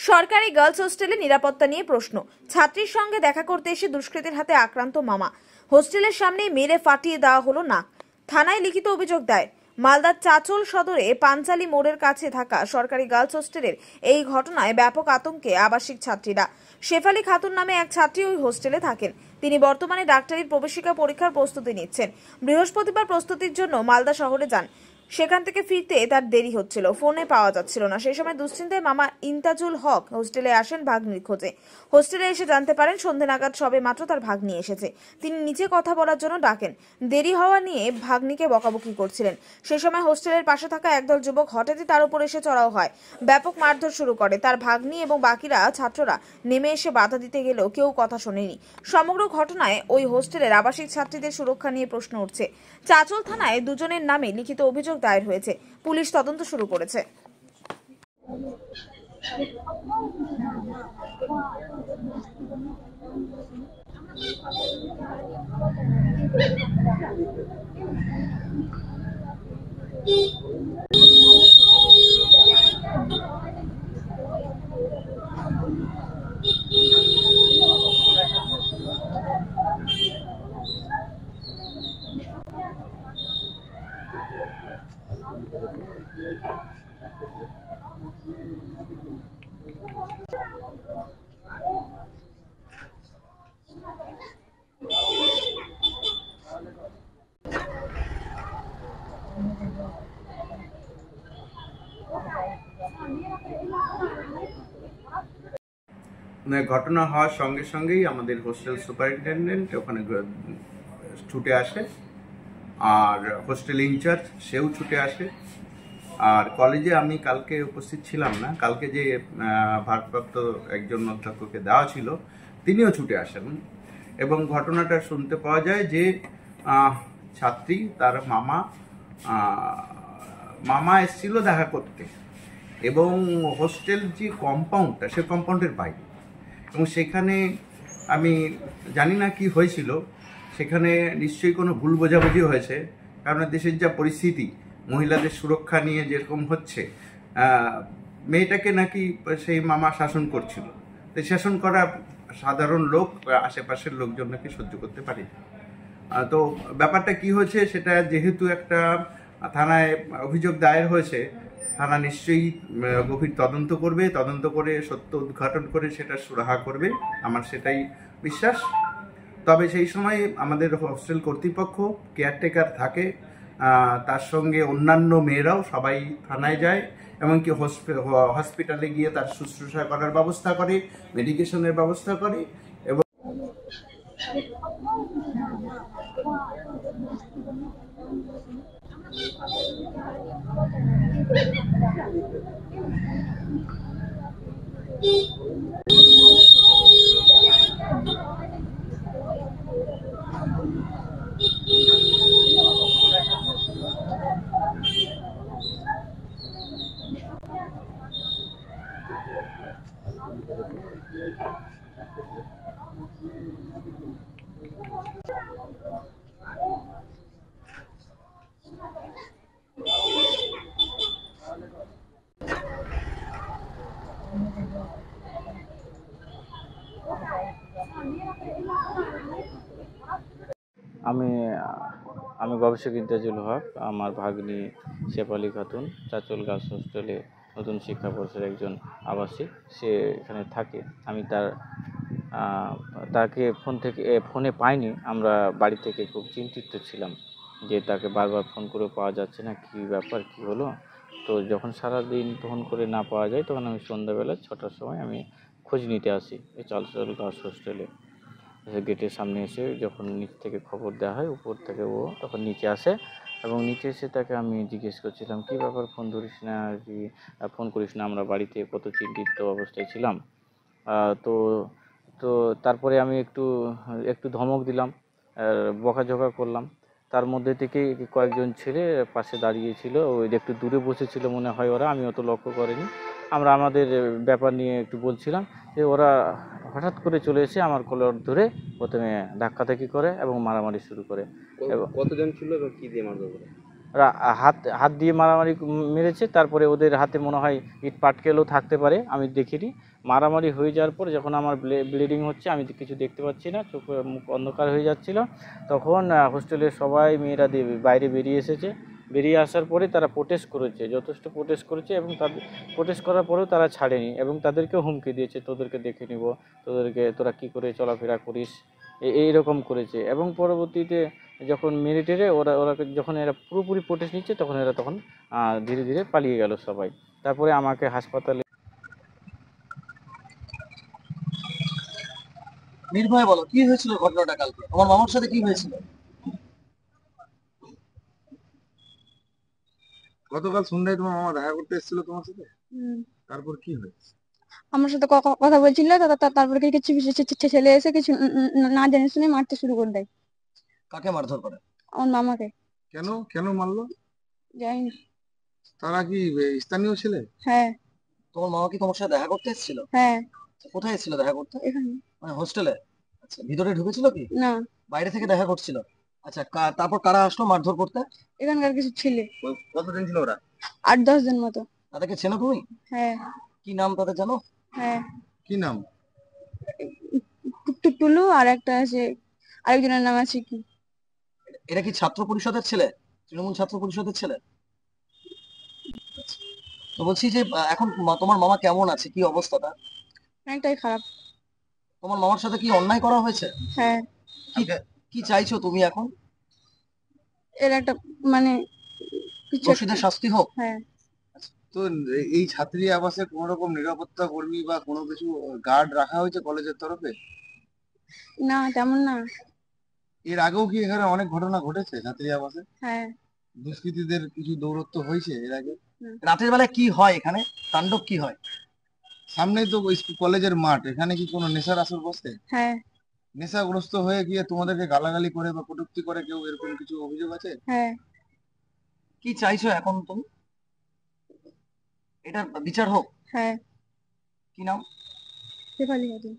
সরকারি গার্লস হোস্টেলে নিরাপত্তা নিয়ে প্রশ্ন। ছাত্রীর সঙ্গে দেখা করতে এসে দুষ্কৃতীর হাতে আক্রান্ত মামা। হোস্টেলের সামনেই মেরে ফাটিয়ে দেওয়া হলো নাক। থানায় লিখিত অভিযোগ দায়ের। মালদার চাচল সদরে পাঞ্চালী মোড়ের কাছে থাকা সরকারি গার্লস হোস্টেলের এই ঘটনায় ব্যাপক আতঙ্কে আবাসিক ছাত্রীরা। শেফালী খাতুন নামে এক ছাত্রী ওই হোস্টেলে থাকেন। তিনি বর্তমানে ডাক্তারির প্রবেশিকা পরীক্ষার প্রস্তুতি নিচ্ছেন। বৃহস্পতিবার প্রস্তুতির জন্য মালদা শহরে যান। সেখান থেকে ফিরতে তার দেরি হচ্ছিল, ফোনে পাওয়া যাচ্ছিল না। সেই সময় দুশ্চিন্তায় মামা ইন্তাজুল হক হোস্টেলে আসেন ভাগ্নির খোঁজে। হোস্টেলে এসে জানতে পারেন সন্ধ্যে নাগাদ সবে মাত্র তার ভাগ্নি এসেছে। তিনি নিচে কথা বলার জন্য ডাকেন। দেরি হওয়া নিয়ে ভাগ্নিকে বকাবকি করছিলেন। সেই সময় হোস্টেলের পাশে থাকা একদল যুবক হঠাৎই তার উপর এসে চড়াও হয়। ব্যাপক মারধর শুরু করে। তার ভাগ্নি এবং বাকিরা ছাত্ররা নেমে এসে বাধা দিতে গেলেও কেউ কথা শোনেনি। সমগ্র ঘটনায় ওই হোস্টেলের আবাসিক ছাত্রীদের সুরক্ষা নিয়ে প্রশ্ন উঠছে। চাচল থানায় দুজনের নামে লিখিত অভিযোগ দায়ের হয়েছে। পুলিশ তদন্ত শুরু করেছে। ঘটনা হওয়ার সঙ্গে সঙ্গেই আমাদের হোস্টেল সুপারিনটেন্ডেন্ট ওখানে ছুটে আসে, আর হোস্টেল ইনচার্জ সেও ছুটে আসে। আর কলেজে আমি কালকে উপস্থিত ছিলাম না, কালকে যে ভারপ্রাপ্ত একজন অধ্যক্ষকে দেওয়া ছিল তিনিও ছুটে আসেন। এবং ঘটনাটা শুনতে পাওয়া যায় যে ছাত্রী তার মামা এসেছিল দেখা করতে, এবং হোস্টেল যে কম্পাউন্ডটা সে কম্পাউন্ডের বাইরে, এবং সেখানে আমি জানি না কি হয়েছিল, সেখানে নিশ্চয়ই কোনো ভুল বোঝাবুঝি হয়েছে। কারণ দেশের যা পরিস্থিতি, মহিলাদের সুরক্ষা নিয়ে যেরকম হচ্ছে, মেয়েটাকে নাকি সেই মামা শাসন করছিল। তো শাসন করা সাধারণ লোক, আশেপাশের লোকজন নাকি সহ্য করতে পারে। তো ব্যাপারটা কি হয়েছে সেটা যেহেতু একটা থানায় অভিযোগ দায়ের হয়েছে, থানা নিশ্চয়ই গভীর তদন্ত করবে, তদন্ত করে সত্য উদ্ঘাটন করে সেটা সুরাহা করবে, আমার সেটাই বিশ্বাস। তবে সেই সময় আমাদের হোস্টেল কর্তৃপক্ষ, কেয়ারটেকার থাকে, তার সঙ্গে অন্যান্য মেয়েরাও সবাই থানায় যায়, এমনকি হসপিটালে গিয়ে তার শুশ্রূষা করার ব্যবস্থা করে, মেডিকেশনের ব্যবস্থা করে। এবং আমি গবেষক ইন্তাজুল হক। আমার ভাগ্নি শেফালী খাতুন চাচল গার্লস হোস্টেলে নতুন শিক্ষাবর্ষের একজন আবাসিক, সে এখানে থাকে। আমি তাকে ফোনে পাইনি। আমরা বাড়ি থেকে খুব চিন্তিত ছিলাম যে তাকে বারবার ফোন করে পাওয়া যাচ্ছে না, কী ব্যাপার, কী হলো। তো যখন সারাদিন ফোন করে না পাওয়া যায়, তখন আমি সন্ধ্যাবেলা 6টার সময় আমি খোঁজ নিতে আসি এই চাচল গার্লস হোস্টেলে। গেটের সামনে এসে যখন নিচ থেকে খবর দেওয়া হয়, উপর থেকে ও তখন নিচে আসে, এবং নিচে এসে তাকে আমি জিজ্ঞেস করছিলাম কী ব্যাপার, ফোন ধরিস না, কি ফোন করিস না। আমরা বাড়িতে কত চিন্তিত অবস্থায় ছিলাম। তো তো তারপরে আমি একটু ধমক দিলাম, বকাঝকা করলাম। তার মধ্যে থেকে কয়েকজন ছেলে পাশে দাঁড়িয়েছিল, ওই একটু দূরে বসেছিল মনে হয় ওরা, আমি অত লক্ষ্য করিনি। আমরা আমাদের ব্যাপার নিয়ে একটু বলছিলাম, যে ওরা হঠাৎ করে চলে এসে আমার কলার ধরে প্রথমে ধাক্কাধাক্কি করে এবং মারামারি শুরু করে। কতজন ছিল এবং কী দিয়ে মারধর করে? হাত হাত দিয়ে মারামারি মেরেছে। তারপরে ওদের হাতে মনে হয় ইট পাটকেলও থাকতে পারে, আমি দেখিনি। মারামারি হয়ে যাওয়ার পর যখন আমার ব্লিডিং হচ্ছে, আমি তো কিছু দেখতে পাচ্ছি না, চোখ মুখ অন্ধকার হয়ে যাচ্ছিল, তখন হোস্টেলের সবাই মেয়েরা বাইরে বেরিয়ে এসেছে। বেরিয়ে আসার পরে তারা প্রোটেস্ট করেছে, যথেষ্ট প্রোটেস্ট করেছে, এবং তাদের প্রোটেস্ট করার পরেও তারা ছাড়েনি, এবং তাদেরকেও হুমকি দিয়েছে, তোদেরকে দেখে নিব, তোরা কী করে চলাফেরা করিস, এইরকম করেছে। এবং পরবর্তীতে যখন মেরে টেরে ওরা ওরা যখন এরা পুরোপুরি প্রোটেস্ট নিচ্ছে, তখন এরা তখন ধীরে ধীরে পালিয়ে গেল সবাই। তারপরে আমাকে হাসপাতালে নির্ভয় বলো, কি হয়েছিল ঘটনাটা কালকে? আমার মামার সাথে কি হয়েছিল? গতকাল সন্ধ্যায় তোমার মামা দেখা করতে এসেছিল তোমার সাথে, হুম। তারপর কি হয়েছে? আমার সাথে কথা বলছিল, তারপরে কিছু ছেলে এসে কিছু না জেনে শুনে মারতে শুরু করে দেয় কাকে মারধর করে? আমার মামাকে। কেন কেন মারলো? জানি না। তারা কি স্থানীয় ছেলে? হ্যাঁ। তোমার মামা কি তোমার সাথে দেখা করতে এসেছিল? হ্যাঁ। কোথায় এসেছিল দেখা করতে? এখানে। মানে হোস্টেলে? আচ্ছা, ভিতরে ঢুকেছিল কি? না। বাইরে থেকে দেখা করছিল? আচ্ছা, তারপর কারা আসলো মারধর করতে? এখানকার কিছু ছেলে কতদিন ছিল ওরা? 8-10 জন মতো। তাদেরকে চেনো তুমি? হ্যাঁ। কি নাম তাদের জানো? হ্যাঁ। কি নাম? টুলু, আর একটা আছে, আরেকজনের নাম আছে কি। এরা কি ছাত্র পরিষদের ছেলে? তৃণমূল ছাত্র পরিষদের ছেলে? তো বলছি যে এখন তোমার মামা কেমন আছে, কি অবস্থাটা? অনেকটাই খারাপ। তোমার মামার সাথে কি অন্যায় করা হয়েছে? হ্যাঁ। কি কি চাইছো তুমি এখন? এর একটা মানে কিছু দোষীদের শাস্তি হোক? হ্যাঁ। তো এই ছাত্রী আবাসে কোন রকম নিরাপত্তা কর্মী বা কোনো কিছু গার্ড রাখা হয়েছে কলেজের তরফে? না, তেমন না। এর আগেও কি এখানে অনেক ঘটনা ঘটেছে ছাত্রী আবাসে? হ্যাঁ। দুষ্কৃতীদের কিছু দৌরত্ব হয়েছে এর আগে? রাতের বেলা কি হয় এখানে, তাণ্ডব কি হয়? সামনেই তো কলেজের মাঠ, এখানে কি কোনো নেশার আসর বসে? হ্যাঁ। নেশাগ্রস্ত হয়ে গিয়ে তোমাদেরকে গালাগালি করে বা কটূক্তি করে কেউ, এরকম কিছু অভিযোগ আছে? হ্যাঁ। কি চাইছো এখন তুমি? এটার বিচার হোক? হ্যাঁ। কি নাম? শেফালি খাতুন।